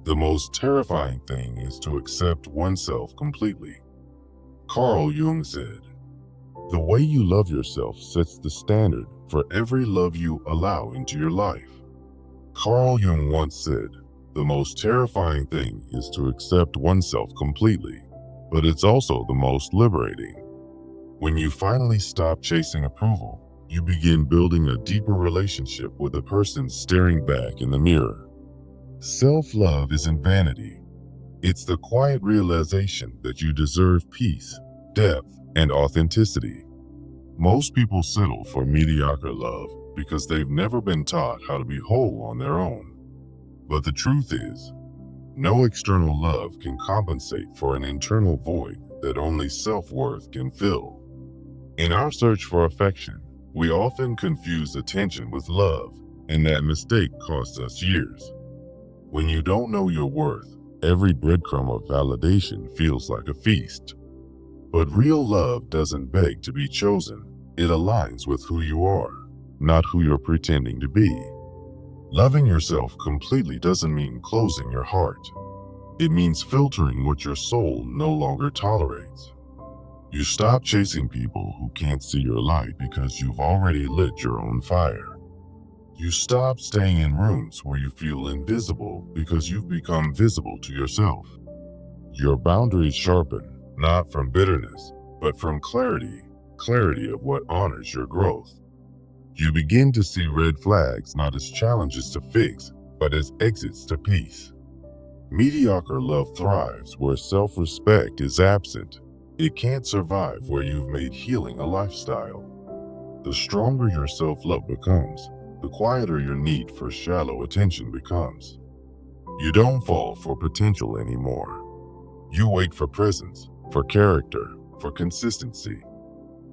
The most terrifying thing is to accept oneself completely. Carl Jung said, "The way you love yourself sets the standard for every love you allow into your life." Carl Jung once said, "The most terrifying thing is to accept oneself completely, but it's also the most liberating." When you finally stop chasing approval, you begin building a deeper relationship with the person staring back in the mirror. Self-love isn't vanity. It's the quiet realization that you deserve peace, depth, and authenticity. Most people settle for mediocre love because they've never been taught how to be whole on their own. But the truth is, no external love can compensate for an internal void that only self-worth can fill. In our search for affection, we often confuse attention with love, and that mistake costs us years. When you don't know your worth, every breadcrumb of validation feels like a feast. But real love doesn't beg to be chosen. It aligns with who you are, not who you're pretending to be. Loving yourself completely doesn't mean closing your heart. It means filtering what your soul no longer tolerates. You stop chasing people who can't see your light because you've already lit your own fire. You stop staying in rooms where you feel invisible because you've become visible to yourself. Your boundaries sharpen, not from bitterness, but from clarity of what honors your growth. You begin to see red flags not as challenges to fix, but as exits to peace. Mediocre love thrives where self-respect is absent. It can't survive where you've made healing a lifestyle. The stronger your self-love becomes, the quieter your need for shallow attention becomes. You don't fall for potential anymore. You wait for presence, for character, for consistency.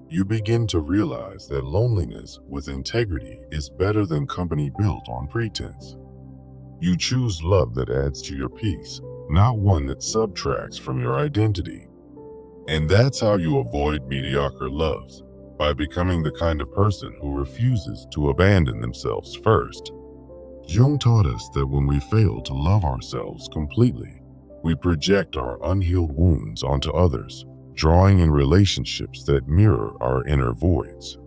You begin to realize that loneliness with integrity is better than company built on pretense. You choose love that adds to your peace, not one that subtracts from your identity. And that's how you avoid mediocre loves, by becoming the kind of person who refuses to abandon themselves first. Jung taught us that when we fail to love ourselves completely, we project our unhealed wounds onto others, drawing in relationships that mirror our inner voids.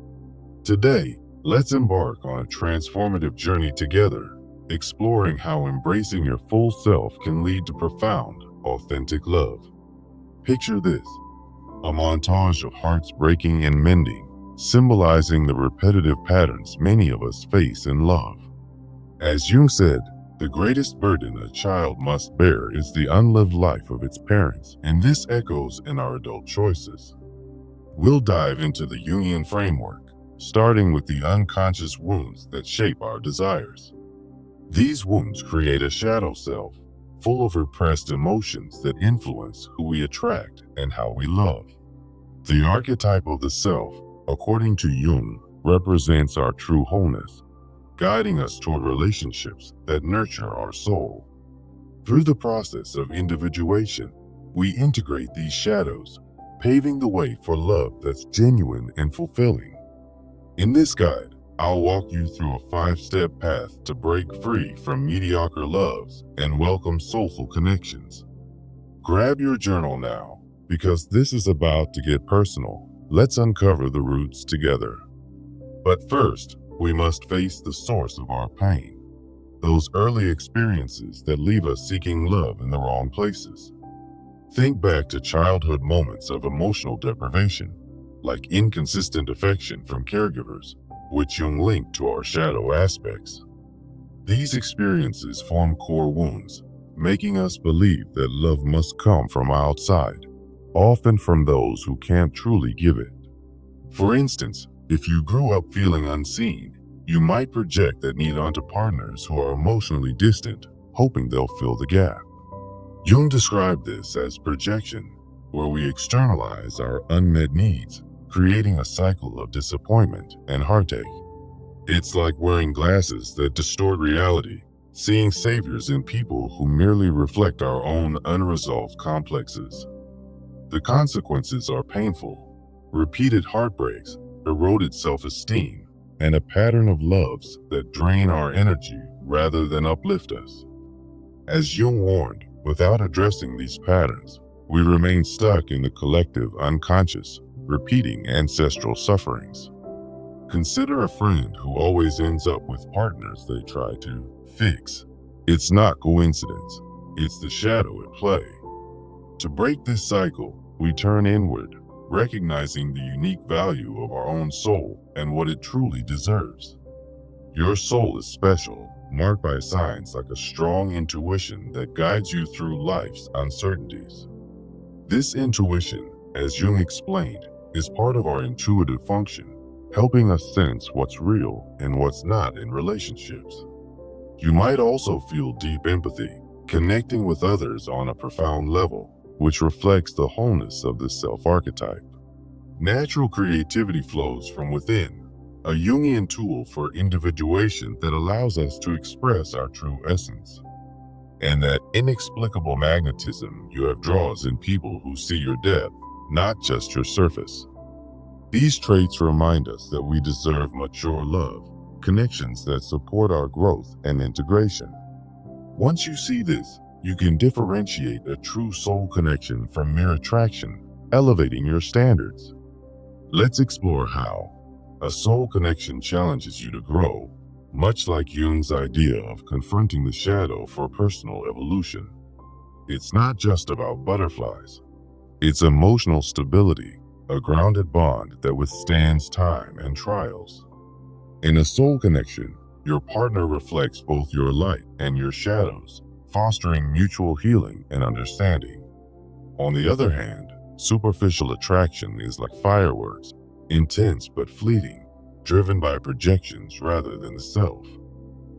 Today, let's embark on a transformative journey together, exploring how embracing your full self can lead to profound, authentic love. Picture this: a montage of hearts breaking and mending, symbolizing the repetitive patterns many of us face in love. As Jung said, the greatest burden a child must bear is the unlived life of its parents, and this echoes in our adult choices. We'll dive into the Jungian framework, starting with the unconscious wounds that shape our desires. These wounds create a shadow self, full of repressed emotions that influence who we attract and how we love. The archetype of the self, according to Jung, represents our true wholeness, guiding us toward relationships that nurture our soul. Through the process of individuation, we integrate these shadows, paving the way for love that's genuine and fulfilling. In this guide, I'll walk you through a 5-step path to break free from mediocre loves and welcome soulful connections. Grab your journal now, because this is about to get personal. Let's uncover the roots together. But first, we must face the source of our pain, those early experiences that leave us seeking love in the wrong places. Think back to childhood moments of emotional deprivation, like inconsistent affection from caregivers, which Jung linked to our shadow aspects. These experiences form core wounds, making us believe that love must come from outside, often from those who can't truly give it. For instance, if you grew up feeling unseen, you might project that need onto partners who are emotionally distant, hoping they'll fill the gap. Jung described this as projection, where we externalize our unmet needs, creating a cycle of disappointment and heartache. It's like wearing glasses that distort reality, seeing saviors in people who merely reflect our own unresolved complexes. The consequences are painful: repeated heartbreaks, eroded self-esteem, and a pattern of loves that drain our energy rather than uplift us. As Jung warned, without addressing these patterns, we remain stuck in the collective unconscious, repeating ancestral sufferings. Consider a friend who always ends up with partners they try to fix. It's not coincidence, it's the shadow at play. To break this cycle, we turn inward, recognizing the unique value of our own soul and what it truly deserves. Your soul is special, marked by signs like a strong intuition that guides you through life's uncertainties. This intuition, as Jung explained, is part of our intuitive function, helping us sense what's real and what's not in relationships. You might also feel deep empathy, connecting with others on a profound level, which reflects the wholeness of the self-archetype. Natural creativity flows from within, a Jungian tool for individuation that allows us to express our true essence. And that inexplicable magnetism you have draws in people who see your depth, not just your surface. These traits remind us that we deserve mature love, connections that support our growth and integration. Once you see this, you can differentiate a true soul connection from mere attraction, elevating your standards. Let's explore how. A soul connection challenges you to grow, much like Jung's idea of confronting the shadow for personal evolution. It's not just about butterflies. It's emotional stability, a grounded bond that withstands time and trials. In a soul connection, your partner reflects both your light and your shadows, fostering mutual healing and understanding. On the other hand, superficial attraction is like fireworks, intense but fleeting, driven by projections rather than the self.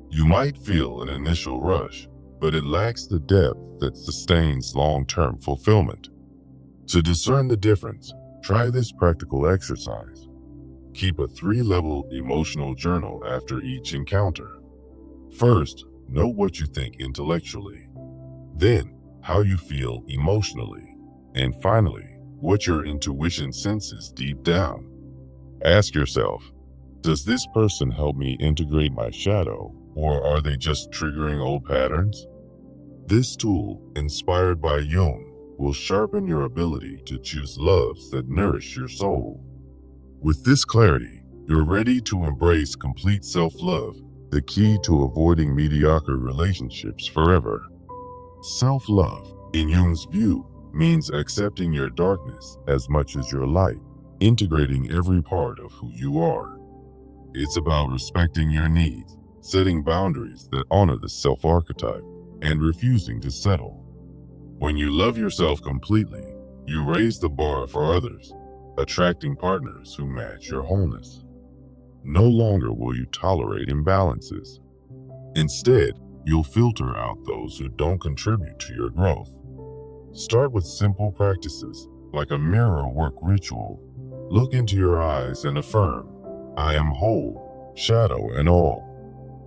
You might feel an initial rush, but it lacks the depth that sustains long-term fulfillment. To discern the difference, try this practical exercise. Keep a 3-level emotional journal after each encounter. First, note what you think intellectually. Then, how you feel emotionally. And finally, what your intuition senses deep down. Ask yourself, does this person help me integrate my shadow, or are they just triggering old patterns? This tool, inspired by Jung, will sharpen your ability to choose loves that nourish your soul. With this clarity, you're ready to embrace complete self-love, the key to avoiding mediocre relationships forever. Self-love, in Jung's view, means accepting your darkness as much as your light, integrating every part of who you are. It's about respecting your needs, setting boundaries that honor the self-archetype, and refusing to settle. When you love yourself completely, you raise the bar for others, attracting partners who match your wholeness. No longer will you tolerate imbalances. Instead, you'll filter out those who don't contribute to your growth. Start with simple practices, like a mirror work ritual. Look into your eyes and affirm, I am whole, shadow and all.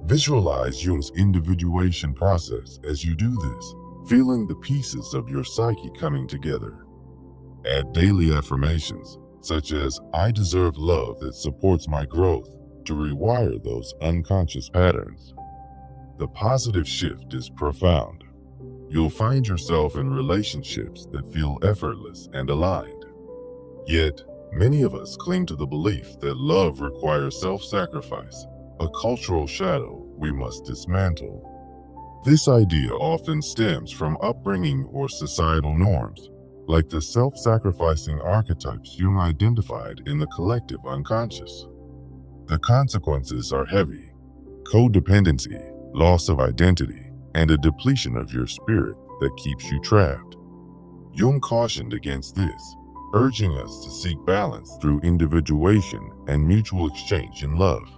Visualize Jung's individuation process as you do this, feeling the pieces of your psyche coming together. Add daily affirmations, such as, I deserve love that supports my growth, to rewire those unconscious patterns. The positive shift is profound. You'll find yourself in relationships that feel effortless and aligned. Yet, many of us cling to the belief that love requires self-sacrifice, a cultural shadow we must dismantle. This idea often stems from upbringing or societal norms, like the self-sacrificing archetypes Jung identified in the collective unconscious. The consequences are heavy: codependency, loss of identity, and a depletion of your spirit that keeps you trapped. Jung cautioned against this, urging us to seek balance through individuation and mutual exchange in love.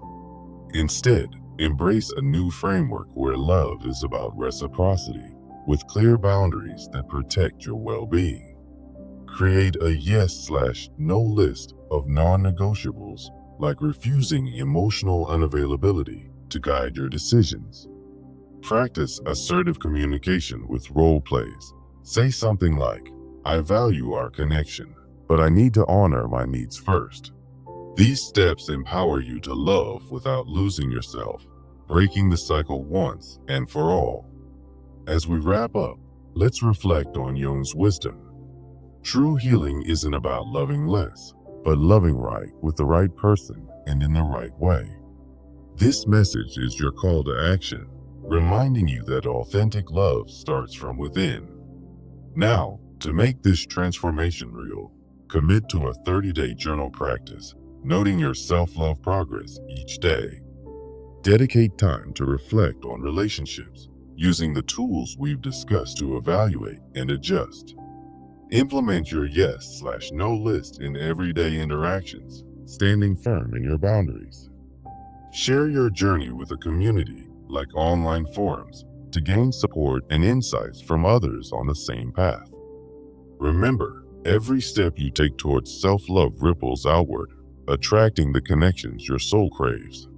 Instead, embrace a new framework where love is about reciprocity, with clear boundaries that protect your well-being. Create a yes/no list of non-negotiables, like refusing emotional unavailability, to guide your decisions. Practice assertive communication with role plays. Say something like, I value our connection, but I need to honor my needs first. These steps empower you to love without losing yourself, breaking the cycle once and for all. As we wrap up, let's reflect on Jung's wisdom. True healing isn't about loving less, but loving right with the right person and in the right way. This message is your call to action, reminding you that authentic love starts from within. Now, to make this transformation real, commit to a 30-day journal practice, noting your self-love progress each day. Dedicate time to reflect on relationships, using the tools we've discussed to evaluate and adjust. Implement your yes/no list in everyday interactions, standing firm in your boundaries. Share your journey with a community, like online forums, to gain support and insights from others on the same path. Remember, every step you take towards self-love ripples outward, attracting the connections your soul craves.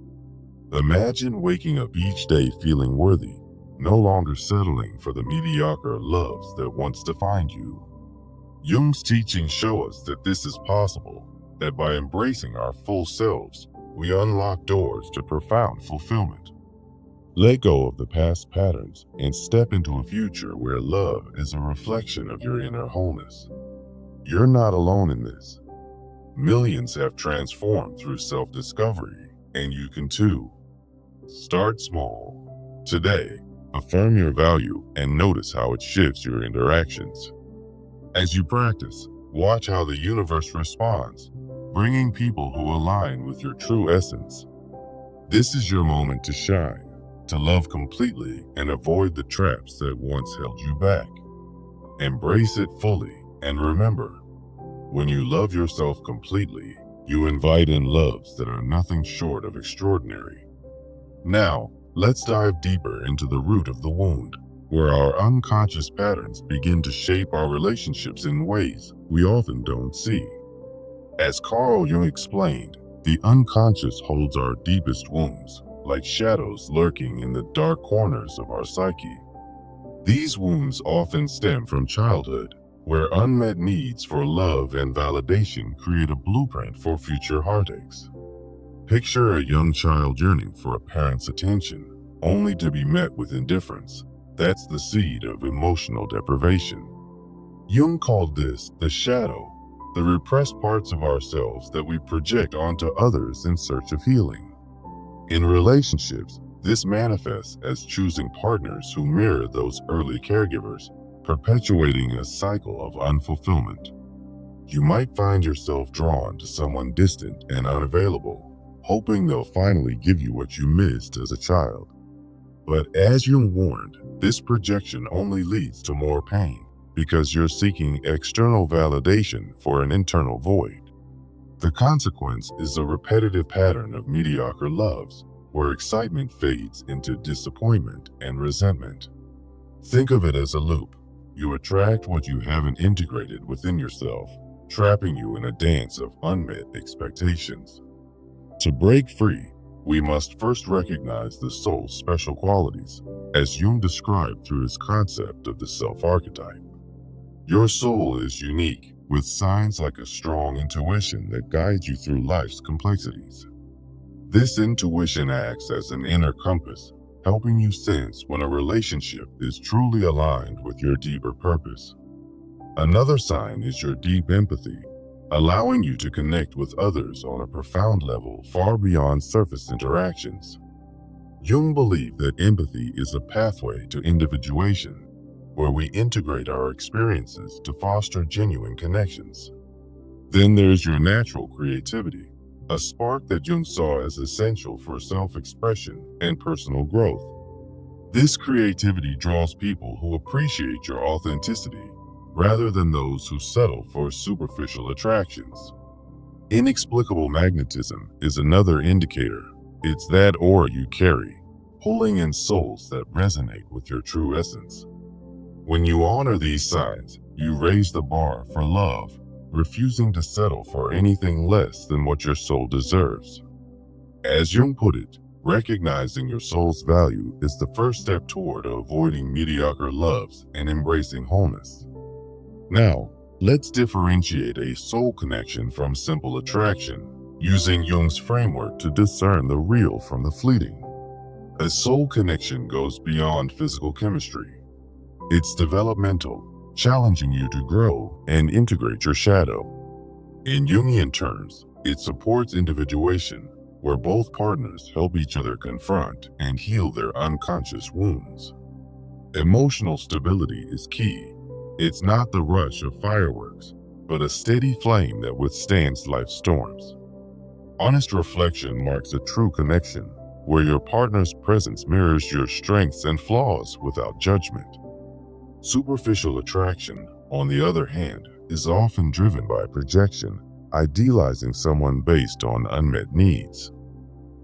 Imagine waking up each day feeling worthy, no longer settling for the mediocre loves that once defined you. Jung's teachings show us that this is possible, that by embracing our full selves, we unlock doors to profound fulfillment. Let go of the past patterns and step into a future where love is a reflection of your inner wholeness. You're not alone in this. Millions have transformed through self-discovery, and you can too. Start small. Today, affirm your value and notice how it shifts your interactions. As you practice, watch how the universe responds, bringing people who align with your true essence. This is your moment to shine, to love completely and avoid the traps that once held you back. Embrace it fully, and remember, when you love yourself completely, you invite in loves that are nothing short of extraordinary. Now, let's dive deeper into the root of the wound, where our unconscious patterns begin to shape our relationships in ways we often don't see. As Carl Jung explained, the unconscious holds our deepest wounds, like shadows lurking in the dark corners of our psyche. These wounds often stem from childhood, where unmet needs for love and validation create a blueprint for future heartaches. Picture a young child yearning for a parent's attention, only to be met with indifference. That's the seed of emotional deprivation. Jung called this the shadow, the repressed parts of ourselves that we project onto others in search of healing. In relationships, this manifests as choosing partners who mirror those early caregivers, perpetuating a cycle of unfulfillment. You might find yourself drawn to someone distant and unavailable, hoping they'll finally give you what you missed as a child. But as Jung warned, this projection only leads to more pain, because you're seeking external validation for an internal void. The consequence is a repetitive pattern of mediocre loves, where excitement fades into disappointment and resentment. Think of it as a loop. You attract what you haven't integrated within yourself, trapping you in a dance of unmet expectations. To break free, we must first recognize the soul's special qualities, as Jung described through his concept of the self-archetype. Your soul is unique, with signs like a strong intuition that guides you through life's complexities. This intuition acts as an inner compass, helping you sense when a relationship is truly aligned with your deeper purpose. Another sign is your deep empathy, allowing you to connect with others on a profound level far beyond surface interactions. Jung believed that empathy is a pathway to individuation, where we integrate our experiences to foster genuine connections. Then there's your natural creativity, a spark that Jung saw as essential for self-expression and personal growth. This creativity draws people who appreciate your authenticity, rather than those who settle for superficial attractions. Inexplicable magnetism is another indicator. It's that aura you carry, pulling in souls that resonate with your true essence. When you honor these signs, you raise the bar for love, refusing to settle for anything less than what your soul deserves. As Jung put it, recognizing your soul's value is the first step toward avoiding mediocre loves and embracing wholeness. Now, let's differentiate a soul connection from simple attraction, using Jung's framework to discern the real from the fleeting. A soul connection goes beyond physical chemistry. It's developmental, challenging you to grow and integrate your shadow. In Jungian terms, it supports individuation, where both partners help each other confront and heal their unconscious wounds. Emotional stability is key. It's not the rush of fireworks, but a steady flame that withstands life's storms. Honest reflection marks a true connection, where your partner's presence mirrors your strengths and flaws without judgment. Superficial attraction, on the other hand, is often driven by projection, idealizing someone based on unmet needs.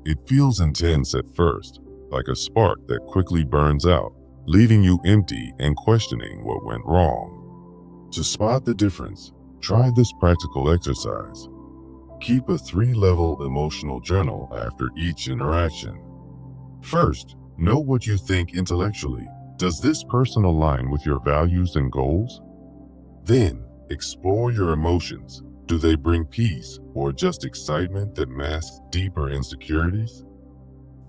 It feels intense at first, like a spark that quickly burns out, leaving you empty and questioning what went wrong. To spot the difference, try this practical exercise. Keep a 3-level emotional journal after each interaction. First, know what you think intellectually. Does this person align with your values and goals? Then, explore your emotions. Do they bring peace or just excitement that masks deeper insecurities?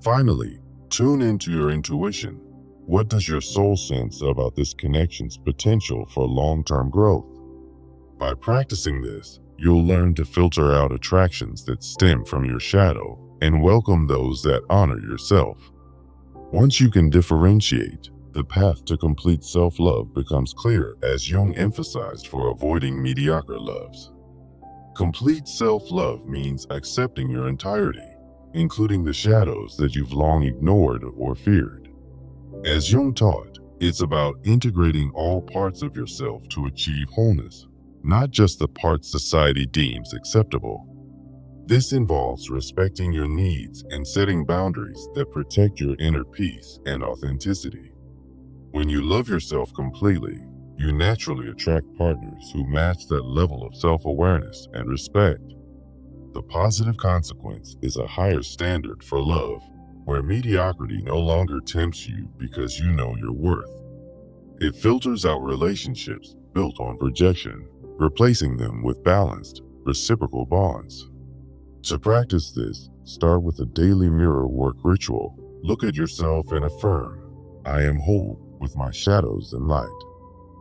Finally, tune into your intuition. What does your soul sense about this connection's potential for long-term growth? By practicing this, you'll learn to filter out attractions that stem from your shadow and welcome those that honor yourself. Once you can differentiate, the path to complete self-love becomes clear, as Jung emphasized, for avoiding mediocre loves. Complete self-love means accepting your entirety, including the shadows that you've long ignored or feared. As Jung taught, it's about integrating all parts of yourself to achieve wholeness, not just the parts society deems acceptable. This involves respecting your needs and setting boundaries that protect your inner peace and authenticity. When you love yourself completely, you naturally attract partners who match that level of self-awareness and respect. The positive consequence is a higher standard for love, where mediocrity no longer tempts you because you know your worth. It filters out relationships built on projection, replacing them with balanced, reciprocal bonds. To practice this, start with a daily mirror work ritual. Look at yourself and affirm, "I am whole with my shadows and light."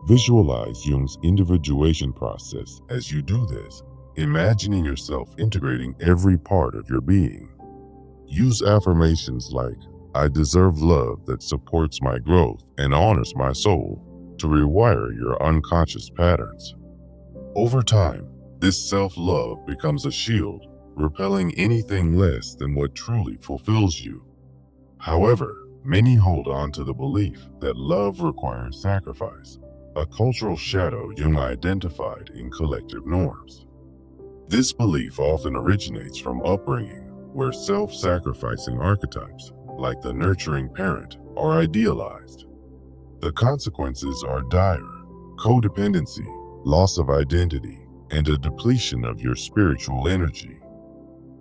Visualize Jung's individuation process as you do this, imagining yourself integrating every part of your being. Use affirmations like, "I deserve love that supports my growth and honors my soul," to rewire your unconscious patterns. Over time, this self-love becomes a shield, repelling anything less than what truly fulfills you. However, many hold on to the belief that love requires sacrifice, a cultural shadow Jung identified in collective norms. This belief often originates from upbringing, where self-sacrificing archetypes, like the nurturing parent, are idealized. The consequences are dire: codependency, loss of identity, and a depletion of your spiritual energy.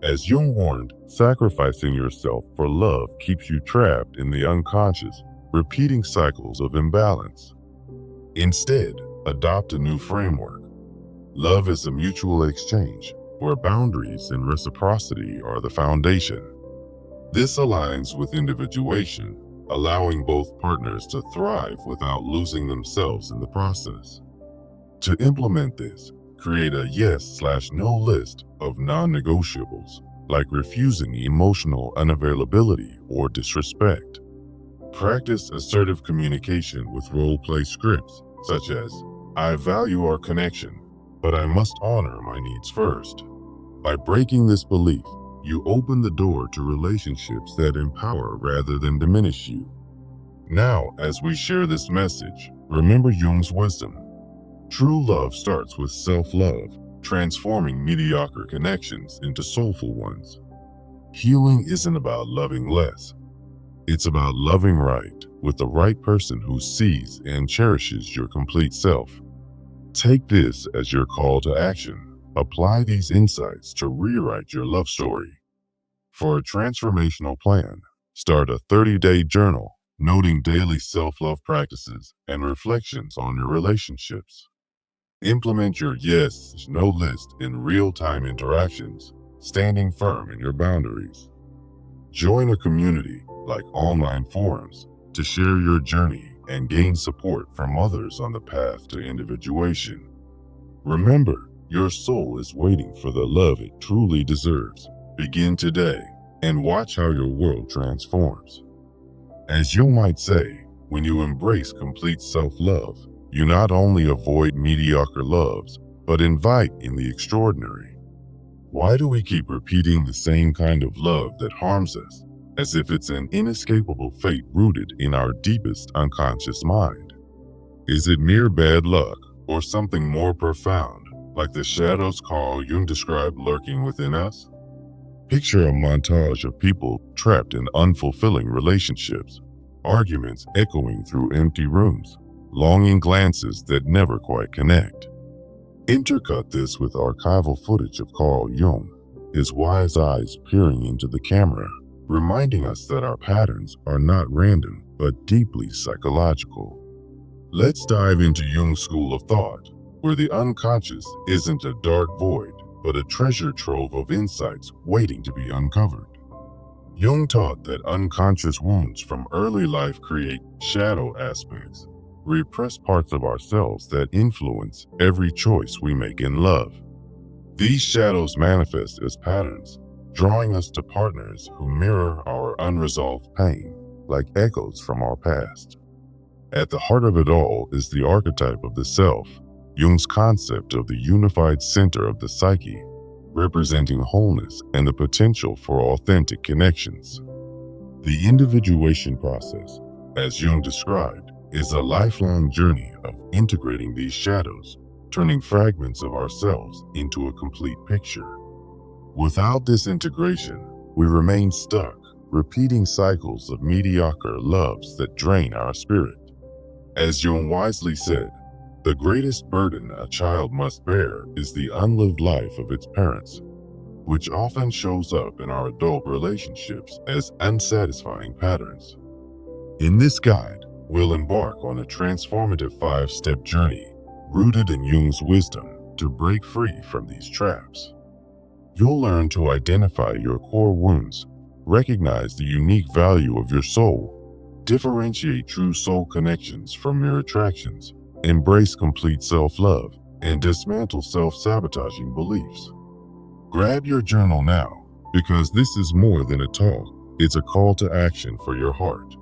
As Jung warned, sacrificing yourself for love keeps you trapped in the unconscious, repeating cycles of imbalance. Instead, adopt a new framework. Love is a mutual exchange, where boundaries and reciprocity are the foundation. This aligns with individuation, allowing both partners to thrive without losing themselves in the process. To implement this, create a yes/no list of non-negotiables, like refusing emotional unavailability or disrespect. Practice assertive communication with role-play scripts, such as, "I value our connection, but I must honor my needs first." By breaking this belief, you open the door to relationships that empower rather than diminish you. Now, as we share this message, remember Jung's wisdom. True love starts with self-love, transforming mediocre connections into soulful ones. Healing isn't about loving less. It's about loving right, with the right person who sees and cherishes your complete self. Take this as your call to action. Apply these insights to rewrite your love story. For a transformational plan, start a 30-day journal, noting daily self-love practices and reflections on your relationships. Implement your yes/no list in real-time interactions, standing firm in your boundaries. Join a community, like online forums, to share your journey and gain support from others on the path to individuation. Remember, your soul is waiting for the love it truly deserves. Begin today and watch how your world transforms. As you might say, when you embrace complete self-love, you not only avoid mediocre loves, but invite in the extraordinary. Why do we keep repeating the same kind of love that harms us, as if it's an inescapable fate rooted in our deepest unconscious mind? Is it mere bad luck, or something more profound, like the shadows Carl Jung described lurking within us? Picture a montage of people trapped in unfulfilling relationships, arguments echoing through empty rooms, longing glances that never quite connect. Intercut this with archival footage of Carl Jung, his wise eyes peering into the camera, reminding us that our patterns are not random but deeply psychological. Let's dive into Jung's school of thought, where the unconscious isn't a dark void, but a treasure trove of insights waiting to be uncovered. Jung taught that unconscious wounds from early life create shadow aspects, repressed parts of ourselves that influence every choice we make in love. These shadows manifest as patterns, drawing us to partners who mirror our unresolved pain, like echoes from our past. At the heart of it all is the archetype of the self, Jung's concept of the unified center of the psyche, representing wholeness and the potential for authentic connections. The individuation process, as Jung described, is a lifelong journey of integrating these shadows, turning fragments of ourselves into a complete picture. Without this integration, we remain stuck, repeating cycles of mediocre loves that drain our spirit. As Jung wisely said, the greatest burden a child must bear is the unlived life of its parents, which often shows up in our adult relationships as unsatisfying patterns. In this guide, we'll embark on a transformative 5-step journey rooted in Jung's wisdom to break free from these traps. You'll learn to identify your core wounds, recognize the unique value of your soul, differentiate true soul connections from mere attractions, embrace complete self-love, and dismantle self-sabotaging beliefs. Grab your journal now, because this is more than a talk, it's a call to action for your heart.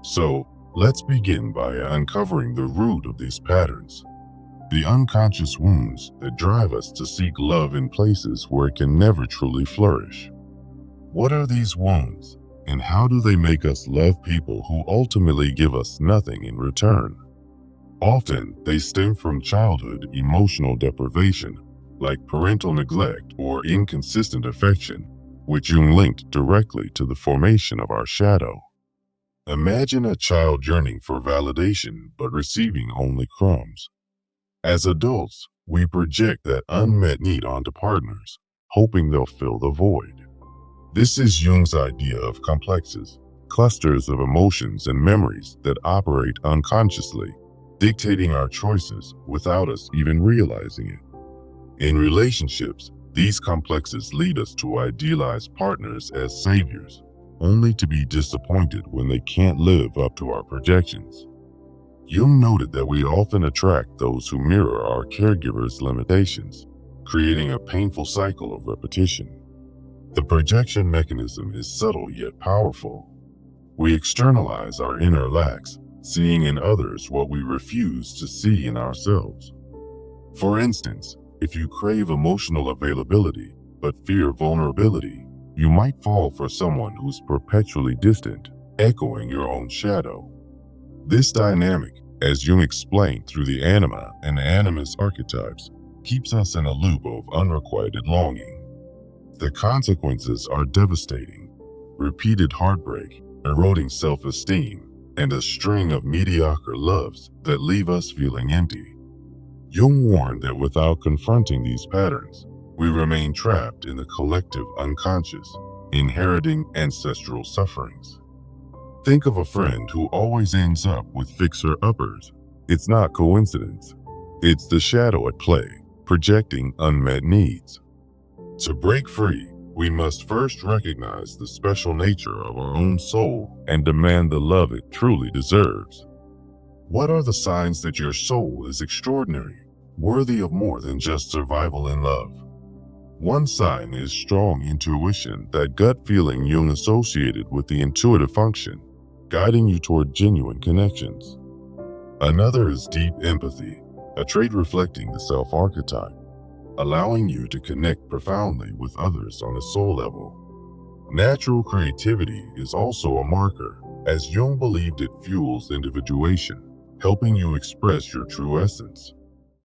So, let's begin by uncovering the root of these patterns, the unconscious wounds that drive us to seek love in places where it can never truly flourish. What are these wounds, and how do they make us love people who ultimately give us nothing in return? Often, they stem from childhood emotional deprivation, like parental neglect or inconsistent affection, which Jung linked directly to the formation of our shadow. Imagine a child yearning for validation but receiving only crumbs. As adults, we project that unmet need onto partners, hoping they'll fill the void. This is Jung's idea of complexes, clusters of emotions and memories that operate unconsciously, dictating our choices without us even realizing it. In relationships, these complexes lead us to idealize partners as saviors, only to be disappointed when they can't live up to our projections. Jung noted that we often attract those who mirror our caregivers' limitations, creating a painful cycle of repetition. The projection mechanism is subtle yet powerful. We externalize our inner lacks, seeing in others what we refuse to see in ourselves. For instance, if you crave emotional availability but fear vulnerability, you might fall for someone who's perpetually distant, echoing your own shadow. This dynamic, as Jung explained through the anima and animus archetypes, keeps us in a loop of unrequited longing. The consequences are devastating: repeated heartbreak, eroding self-esteem, and a string of mediocre loves that leave us feeling empty. Jung warned that without confronting these patterns, we remain trapped in the collective unconscious, inheriting ancestral sufferings. Think of a friend who always ends up with fixer-uppers. It's not coincidence. It's the shadow at play, projecting unmet needs. To break free, we must first recognize the special nature of our own soul and demand the love it truly deserves. What are the signs that your soul is extraordinary, worthy of more than just survival in love? One sign is strong intuition, that gut feeling Jung associated with the intuitive function, guiding you toward genuine connections. Another is deep empathy, a trait reflecting the self-archetype, allowing you to connect profoundly with others on a soul level. Natural creativity is also a marker, as Jung believed it fuels individuation, helping you express your true essence.